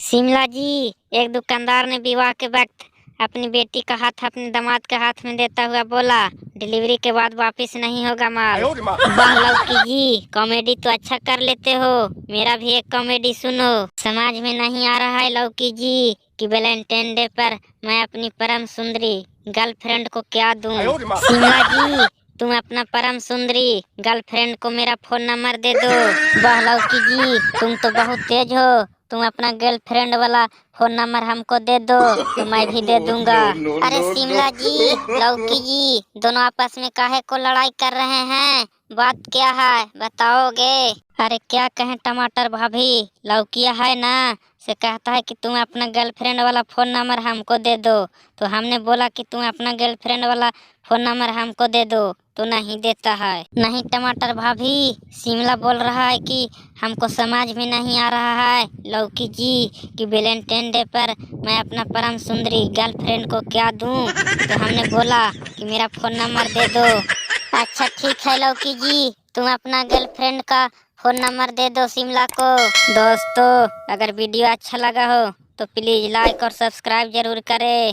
शिमला जी, एक दुकानदार ने विवाह के वक्त अपनी बेटी का हाथ अपने दामाद के हाथ में देता हुआ बोला, डिलीवरी के बाद वापस नहीं होगा माल। वाह लौकी जी, कॉमेडी तो अच्छा कर लेते हो। मेरा भी एक कॉमेडी सुनो। समाज में नहीं आ रहा है लौकी जी कि वैलेंटाइन डे पर मैं अपनी परम सुंदरी गर्लफ्रेंड को क्या दूं। शिमला जी, तुम अपना परम सुंदरी गर्लफ्रेंड को मेरा फोन नंबर दे दो। वाह लौकी जी, तुम तो बहुत तेज हो। तुम अपना गर्लफ्रेंड वाला फोन नंबर हमको दे दो तो मैं भी दे दूंगा। अरे शिमला जी, लौकी जी, दोनों आपस में काहे को लड़ाई कर रहे हैं? बात क्या है बताओगे? अरे क्या कहें टमाटर भाभी, लौकिया है ना, से कहता है कि तुम अपना गर्लफ्रेंड वाला फोन नंबर हमको दे दो। तो हमने बोला कि तुम अपना गर्लफ्रेंड वाला फोन नंबर हमको दे दो, तो नहीं देता है। नहीं टमाटर भाभी, शिमला बोल रहा है कि हमको समझ में नहीं आ रहा है लौकी जी कि वैलेंटाइन डे पर मैं अपना परम सुंदरी गर्लफ्रेंड को क्या दूं। तो हमने बोला कि मेरा फोन नंबर दे दो। अच्छा ठीक है लौकी जी, तुम अपना गर्लफ्रेंड का फोन नंबर दे दो शिमला को। दोस्तों, अगर वीडियो अच्छा लगा हो तो प्लीज लाइक और सब्सक्राइब जरूर करें।